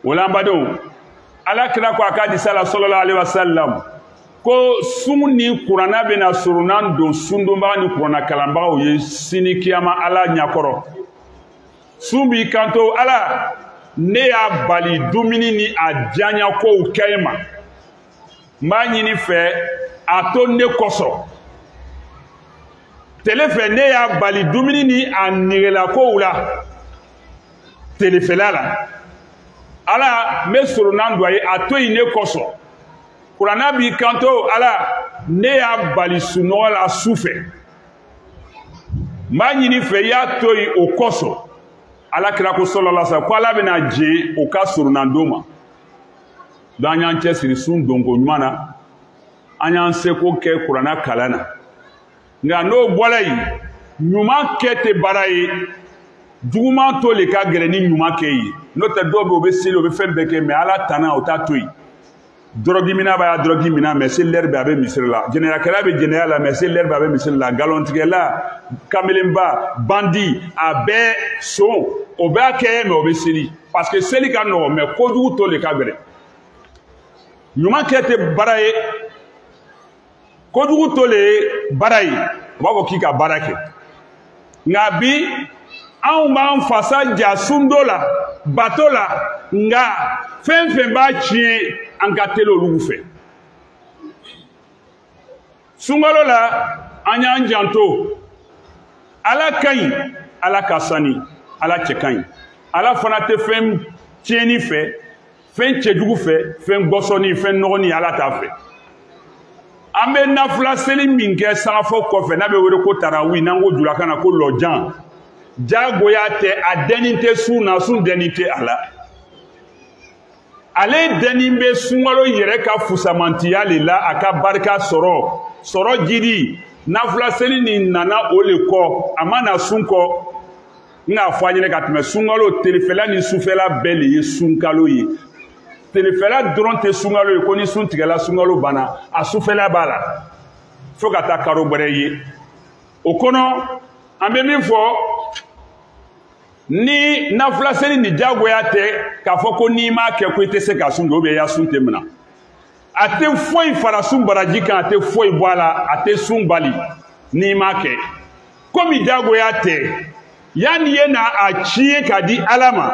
o la an badenw ala kira ko a ka hadisa la sallallahu alaihi wasallam ko sun ni kuranna bɛna surunan don sundonbaga ni kuranna kalanbagaw ye sini kiyama ala ɲɛkɔrɔ sun b'i kanto ala ne y'a bali dumuni ni a diyaɲa kow kɛ ma n b'a ɲini fɛ a to ne kosɔn tele fɛ ne y'a bali dumuni ni a nɛgɛlakow la telefɛla la ala n bɛ surunan don a ye a to yen ne kosɔn kuranna b'i kanto ala ne y'a bali sunɔgɔ la su fɛ n b'a ɲini fɛ i y'a to yen o kosɔn ala kira ko sallallahu alaihi wasallam ko ala bɛna jɛn o ka surunan don ma donc an y'an cɛsiri sun donko ɲuman na an y'an seko kɛ kuranna kalan na nka n'o bɔra yen ɲuman kɛ tɛ baara ye juguman to le ka gɛrɛ ni ɲuman kɛ ye n'o tɛ dɔw bɛ yen o bɛ seli o bɛ fɛn bɛɛ kɛ mais ala tana o t'a to yen drogue mina b'a drogue mina mais selɛri bɛ a bɛ misiri la jɛnɛyakɛla bɛ jɛnɛya la mais selɛri bɛ a bɛ misiri la galontigɛla kamelenba bandi a bɛɛ son o b'a kɛ mais o bɛ seli parce que seli ka nɔgɔn mais kojugu to le ka gɛrɛ ɲuman kɛ tɛ baara ye kojugu to le ye baara ye o b'a fɔ k'i ka baara kɛ nka bi anw b'an fasa ja sundo la bato la nka fɛn fɛn b'a tiɲɛ an ka teli olu fɛ sunkalo la an y'an janto ala ka ɲi ala ka sani ala cɛ ka ɲi ala fana tɛ fɛn tiɲɛni fɛ fɛn cɛjugu fɛ fɛn gɔsɔni fɛn nɔgɔni ala t'a fɛ an bɛ nafila seli min kɛ sagafɔ kɔfɛ n'a bɛ wele ko tarawi n'an ko julakan na ko lɔjan jagoya tɛ a dɛni tɛ sun na sun dɛni tɛ a la ale dɛni bɛ sunkalo yɛrɛ ka fusamantiya le la a ka barika sɔrɔ jiri nafila seli nin nana o le kɔ a ma na sun kɔ n k'a fɔ a ɲɛna ka tɛmɛ sunkalo telefɛla ni sufɛla bɛɛ le ye sunkalo ye telefɛla dɔrɔn tɛ sunkalo ye ko ni sun tigɛla sunkalo banna a sufɛla b'a la fo ka taa karo wɛrɛ ye o kɔnɔ an bɛ min fɔ ni nafila seli ni jagoya tɛ k'a fɔ ko n'i m'a kɛ ko i tɛ se ka sun don ou bien i ya sun tɛ minɛ a tɛ foyi fara sun baraji kan a tɛ foyi bɔ a la a tɛ sun bali n'i m'a kɛ komi jagoya tɛ yanni ye na a tiɲɛ k'a di ala ma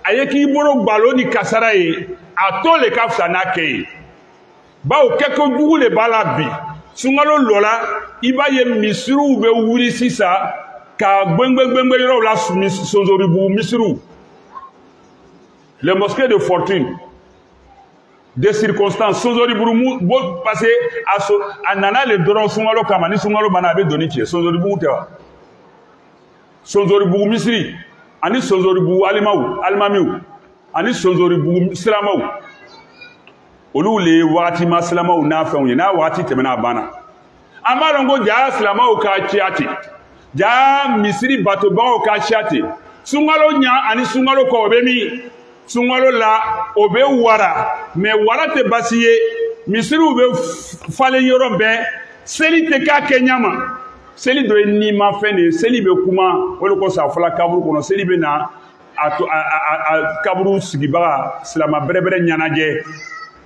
a ye k'i bolo gbalo ni kasara ye a to le ka fisa n'a kɛ ye bawo kɛkojugu le b'a la bi sunkalo lɔ la i b'a ye misiriw bɛ wuli sisan ka gbɛngbɛngbɛngbɛ yɔrɔw la sonzoribugu misiriw les mosquées de fortune des circonstances sonzoribugu parce que a nana le dɔrɔn sunkalo kama ni sunkalo banna a bɛ doni cɛ sonzoribugu tɛ wa sonzoribugu misiri ani sonzoribugu alimamiw ani sonzoribugu silamaw olu le ye wagati ma silamaw n'a fɛnw ye n'a wagati tɛmɛna a banna an b'a dɔn ko ja silamaw ka ciya ten ja misiri batobagaw ka ciya ten sunkalo ɲa ani sunkalo kɔ o bɛ min sunkalo la o bɛ wara mais wara tɛ basi ye misiriw bɛ falen yɔrɔ bɛɛ seli tɛ k'a kɛ ɲama seli dɔ ye nimafɛn de ye seli bɛ kuma o de kosɔn a fɔla kaburu kɔnɔ seli bɛ na a kaburu sigibaga silama bɛrɛbɛrɛ ɲɛnajɛ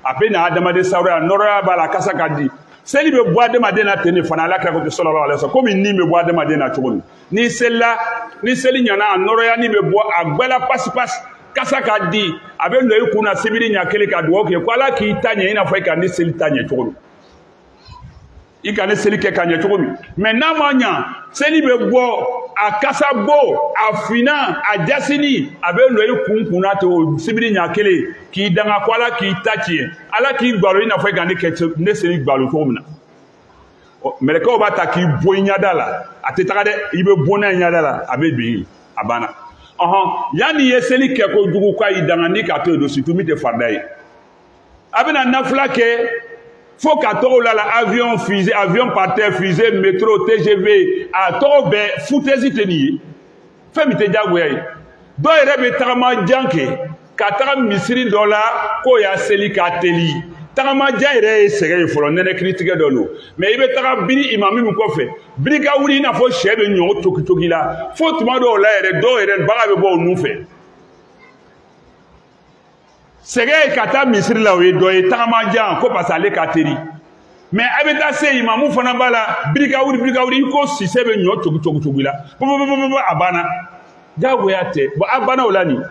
a bɛ na adamaden sagoya nɔrɔya b'a la kasa ka di seli be bɔ adamaden na ten de fana ala kira ko sallallahu alaihi wasallam komi ni be bɔ adamaden na cogo min ni selila ni seli ɲana a nɔrɔya ni be bɔ a gbɛla pasi kasa ka di a bɛ nɔ i kun na sibiri ɲa kelen ka dugawu kɛ ko ala k'i ta ɲɛ i n'a fɔ i ka ni seli ta ɲɛ cogo min i ka ne seli kɛ ka ɲɛ cogo min mɛ n'a ma ɲa seli bɛ bɔ a kasa bo a fina a jasini a bɛ nɔ i kun na ten o sibiri ɲa kelen k'i danga ko ala k'i ta tiɲɛ ala k'i gbalo i n'a fɔ i ka ne seli gbalo cogo min na mɛlɛkɛw b'a ta k'i bɔ i ɲada la a tɛ taga dɛ i bɛ bɔ n'a ye ɲada la a bɛ bin a banna yanni ye seli kɛ ko jugu k'a y'i danga ni k'a to yen don surtout min tɛ farida ye a bɛna nafila kɛ fo ka tɔgɔ la avion fusée avion par terre fusée métro TGV a tɔgɔ bɛɛ foutaise tɛ nin ye fɛn min tɛ diyagoya ye dɔw yɛrɛ bɛ tagama jan kɛ ka taga misiri dɔ la k'o y'a seli k'a teli tagama jan yɛrɛ ye sɛgɛn ye fɔlɔ nɛnɛ kiritigɛ dɔ don mɛ i bɛ taga biri imami min kɔfɛ biri ka wuli i n'a fɔ sɛ bɛ ɲɔ toki la fo tuma dɔw la yɛrɛ dɔw yɛrɛ baga bɛ bɔ o nun fɛ sɛgɛn ye ka taa misiri la o ye dɔ ye tagama jan ko parce que ale ka teri mɛ a bɛ taa se imamu fana b'a la biri ka wuli i ko sisɛ bɛ ɲɔ toki la a banna diyagoya tɛ a banna o la nin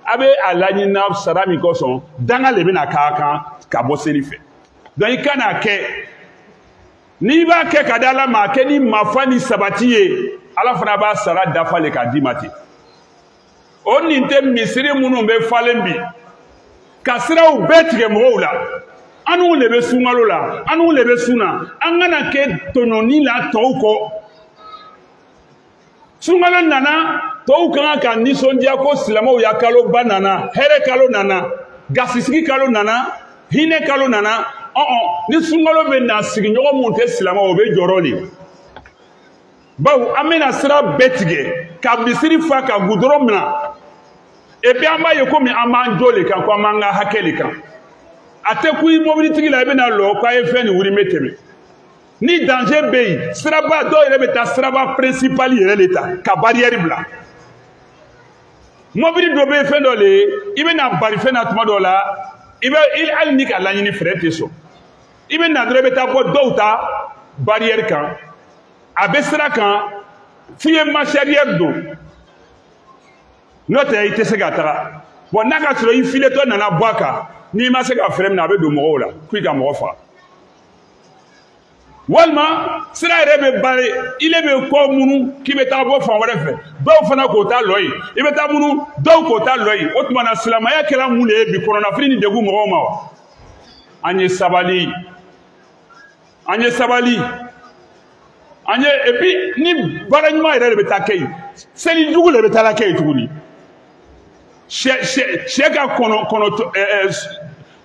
a bɛ a laɲini sara min kosɔn danga de bɛna k'a kan ka bɔ seli fɛ donc i kan'a kɛ n'i b'a kɛ ka di ala ma a kɛ ni mafa ni sabati ye ala fana b'a sara dafa le k'a d'i ma ten o nin tɛ misiri minnu bɛ falen bi ka siraw bɛɛ tigɛ mɔgɔw la anw de bɛ sunkalo la anw de bɛ sun na an kana kɛ tɔɲɔni la tɔw kɔ sunkalo nana tɔw ka kan ka nisɔndiya ko silamɛw ya kaloba nana hɛrɛ kalo nana gasisigi kalo nana hinɛ kalo nana ni sunkalo bɛ na sigiɲɔgɔn minnu tɛ silamɛw o bɛ jɔrɔ de bawo an bɛna sira bɛɛ tigɛ ka misiri fa ka gudɔrɔn minɛ et puis an b'a ye komi an b'an jo le kan ko an b'an ka hakɛ le kan a tɛ ku i mobilitigi la i bɛna lɔ k'a ye fɛn nin wuli n bɛ tɛmɛ ni danger bɛ yen siraba dɔw yɛrɛ bɛ taa siraba principal yɛrɛ de ta ka barrière bila mobili dɔ bɛ yen fɛn dɔ le ye i bɛna bari fɛn na tuma dɔw la hali ni ka laɲini fɛrɛ tɛ sɔn i bɛ na dɔrɔn i bɛ taa bɔ dɔw ta barrière kan a bɛ sira kan f'i ye marche don n'o tɛ i tɛ se ka taga bon n'a ka sɔrɔ i filetɔ nana bɔ a kan n'i ma se ka fɛrɛ minɛ a bɛ don mɔgɔw la k'i ka mɔgɔ faga walima sira yɛrɛ bɛ bari ile bɛ kɔ munu k'i bɛ taa bɔ fan wɛrɛ fɛ dɔw fana k'o ta lɔ ye i bɛ taa munu dɔw k'o ta lɔ ye o tuma na silamɛya kɛra mun de ye bi kɔnɔnafili ni degun mɔgɔw ma wa an ye sabali et puis ni baara ɲuman yɛrɛ de bɛ taa kɛ yen seli jugu de bɛ taa la kɛ yen tuguni sɛ ka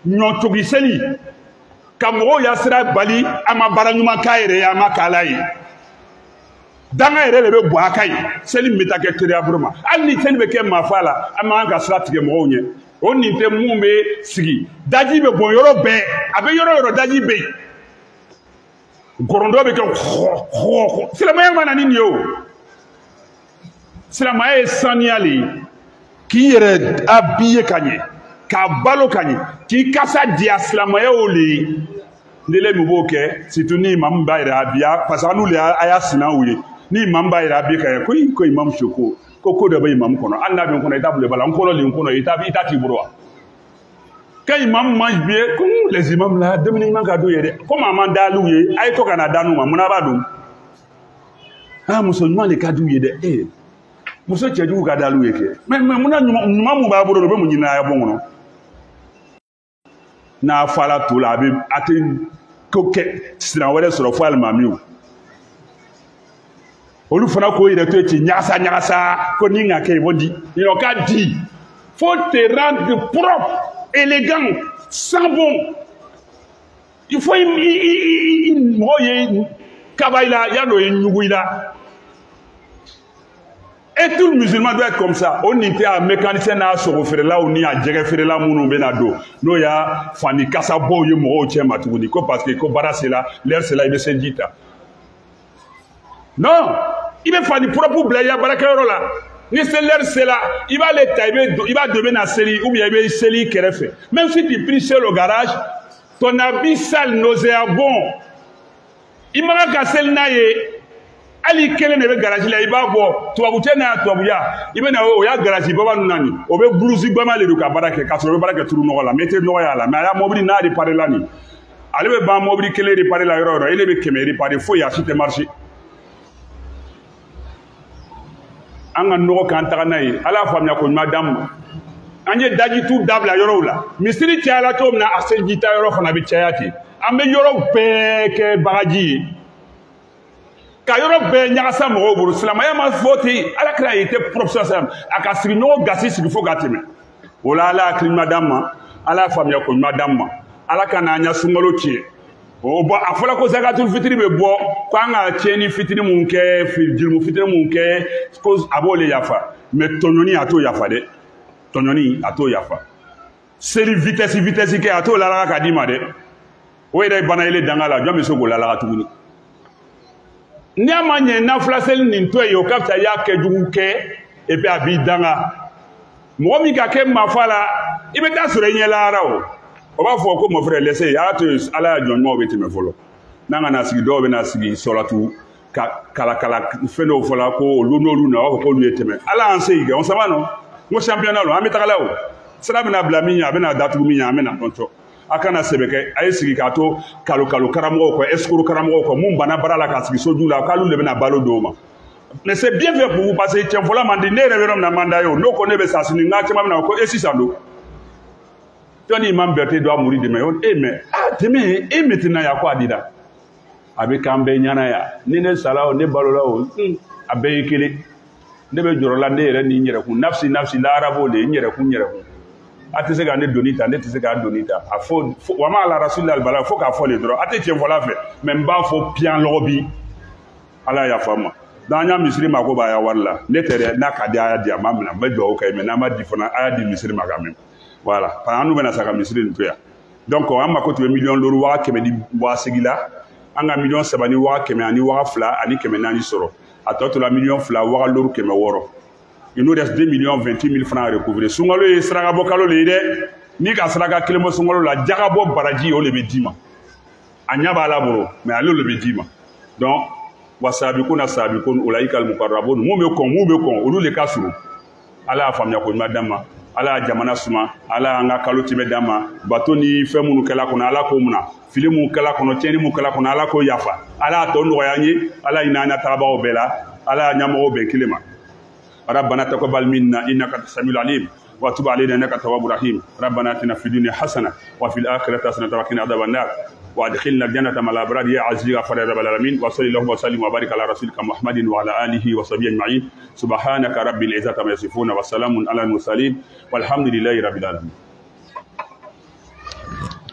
ɲɔtogi seli ka mɔgɔw ya sira bali a ma baara ɲuman k'a yɛrɛ ye a ma k'a la ye danga yɛrɛ de bɛ bɔ a kan ye seli min bɛ taa kɛ teriya bolo ma hali ni seli bɛ kɛ maafa la an man ka sira tigɛ mɔgɔw ɲɛ o nin tɛ mun bɛ sigi daji bɛ bɔn yɔrɔ bɛɛ a bɛ yɔrɔ yɔrɔ daji bɛ yen gɔrɔndɔ bɛ kɛ xɔxɔ silamɛya ma na ni nin ye o silamɛya ye sanuya le ye k'i yɛrɛ habiller ka ɲɛ k'a balo ka ɲɛ k'i kasa diya silamɛya o le ye ne le min b'o kɛ surtout ni imamu b'a yɛrɛ habiller parce que an n'u le a y'a sinaw ye ni imamu b'a yɛrɛ habiller ka ɲɛ ko imamu Soko ko dɔ bɛ imamu kɔnɔ hali n'a bɛ n kɔnɔ i t'a bolo bala n kɔnɔ le n kɔnɔ i ta t'i bolo wa quand imam mange bien comme les imams là dumuni man ka d'u ye dɛ comme a man d'al'u ye a ye to ka na d'an'u ma munna b'a dun muso ɲuman de ka d'u ye dɛ muso cɛjugu ka d'al'u ye kɛ mais munna ɲuman mun b'a bolo u bɛ mun ɲini a ye bon kɔnɔ n'a fala to la a tɛ ko kɛ siran wɛrɛ sɔrɔ fo alimamiw olu fana k'o yɛrɛ to yen ten ɲagasa ko ni ka kɛ o di ɲɔ ka di faut te rendre propre élégant sans bon il faut mɔgɔ ye kaba i la yanni o ye ɲugu i la et tout musulman doit être comme ça o nin tɛ a mécanicien n'a sogo feerelaw ni a jɛgɛ feerela minnu bɛ na don n'o y'a fani kasabaw ye mɔgɔw cɛ ma tuguni ko parce que ko baara sera l'heure sera i bɛ seliji ta non i bɛ fani propre bila i ka baarakɛyɔrɔ la ni l'heure sera i b'ale ta i b'a dɔ i bɛ na seli ou bien i bɛ seli i kɛrɛfɛ même si tu pries seul au garage ton habit sale nauséabond i maga ka seli n'a ye ali kelen de bɛ garage la i b'a bɔ tubabutɛ n'a tubabuya i bɛ na o y'a garage baba ninnu na nin o bɛ bulusi bama de don ka baara kɛ k'a sɔrɔ o bɛ baara kɛ turu nɔgɔ la mais i tɛ nɔgɔ y'a la mais a y'a mobili n'a réparé la nin ale bɛ ban mobili kelen réparé la yɔrɔ o yɔrɔ ele bɛ 100 réparé foyi a si tɛ marché an ka nɔgɔ k'an taga n'a ye ala y'a faamuya ko ɲuman d'an ma an ye dajitu dabila yɔrɔw la misiri cayala cogo min na a selijita yɔrɔ fana bɛ caya ten an bɛ yɔrɔ bɛɛ kɛ bagaji ye ka yɔrɔ bɛɛ ɲagasa mɔgɔw bolo silamɛya ma fɔ ten ala kira ye tɛ professeur a ka sigi ɲɔgɔn gasi sigi fo ka tɛmɛ o la ala hakili ɲuman d'an ma ala y'a faamuya ko ɲuman d'an ma ala ka n'an ɲɛ sunkalo tiɲɛ o bɔn a fɔra ko zakatul fitiri bɛ bɔ ko an ka tiɲɛni fitiri mun kɛ jirimu fitiri mun kɛ ko a b'o le yafa mais tɔɲɔni a t'o yafa dɛ tɔɲɔni a t'o yafa seli vitesse kɛ a t'o lalaga k'a d'i ma dɛ o yɛrɛ ye bana yele danga la jɔn bɛ se k'o lalaga tuguni n'i a ma ɲɛ nafila seli nin to yen o ka fisa i y'a kɛ jugu kɛ et puis a b'i danga mɔgɔ min ka kɛ maafa la i bɛ taa sɔrɔ i ɲɛ lahara o b'a fɔ ko mon frère laisse a y'a to ala ya jɔn ɲumanw bɛ tɛmɛ fɔlɔ n'an ka na sigi dɔw bɛ na sigi sɔrɔtu ka kalakala fɛn dɔw fɔla ko olu n'olu na o b'a fɔ k'olu ye tɛmɛ ala y'an se yen kɛ on s'en va non n ko championnat lo an bɛ tagala o sira bɛna bila min ɲɛ a bɛna datugu min ɲɛ an bɛna dɔn a kana sɛbɛ kɛ a ye sigi k'a to kalo karamɔgɔw kɔ escroc karamɔgɔw kɔ mun banna baara la ka sigi soju la k'olu de bɛna balo d'o ma mais c'est bien fait pour vous parce que cɛnfɔla man di ne yɛrɛ bɛ yɔrɔ min na man d'a ye o n'o ko ne bɛ sa sini n ka caman bɛna ko e sisan don jɔn ni imam Berté doit mourir demain mais demain e maintenant ya ko a dira a bɛ k'an bɛɛ ɲɛna yan ni ne sala o ne balola o a bɛɛ ye kelen ne bɛ jɔrɔ la ne yɛrɛ ni n yɛrɛkun nafsi lahara b'o de ye n yɛrɛkun a tɛ se ka ne doni ta ne tɛ se k'a doni ta a fɔ wa ma ala rasulillah bala fo k'a fɔ le dɔrɔn a tɛ cɛnfɔla fɛ mais n b'a fɔ piyan lɔgɔ bi ala y'a faamu donc an y'a misiri ma ko b'a ya wari la ne tɛ dɛ n'a ka di a y'a di a ma minɛ n bɛ dugawu kɛ mais n'a ma di fana a y'a di misiri ma ka mɛn voilà parce que an dun bɛna sa ka misiri nin to yan donc an mako tun bɛ miliyɔn duuru waa kɛmɛ ni waa segin la an ka miliyɔn saba ni waa kɛmɛ ani waa fila ani kɛmɛ naani sɔrɔ a tɔ tora miliyɔn fila waa duuru kɛmɛ wɔɔrɔ il nous reste 2 28 000 francs à recouvrer sunkalo ye saraka bɔ kalo le ye dɛ n'i ka saraka kelen bɔ sunkalo la jaga bɔ baraji o le bɛ d'i ma a ɲɛ b'a la bolo mais ale le bɛ d'i ma donc wasabikuna sabikun ulaikal muqarrabun mun bɛ kɔn olu le ka surun ala y'a faamuya ko ɲuman d'an ma ala y'a jamana suma ala y'an ka kalo tɛmɛ d'an ma bato ni fɛn minnu kɛla kɔnɔ ala k'o munna fili mun kɛla kɔnɔ tiɲɛni mun kɛla kɔnɔ ala k'o yafa ala y'a tɔ nɔgɔya an ye ala hinɛ an na tagabagaw bɛɛ la ala y'a ɲɛmɔgɔw bɛn kelen ma ربنا تقبل منا انك انت السميع العليم وتب علينا انك التواب الرحيم ربنا اتنا في الدنيا حسنه وفي الاخره حسنه وقنا عذاب النار وادخلنا الجنه مع الابرار يا عزيز يا غفار يا رب العالمين وصلى اللهم وسلم وبارك على رسولك محمد وعلى اله وصحبه اجمعين سبحانك رب العزه عما يصفون وسلام على المرسلين والحمد لله رب العالمين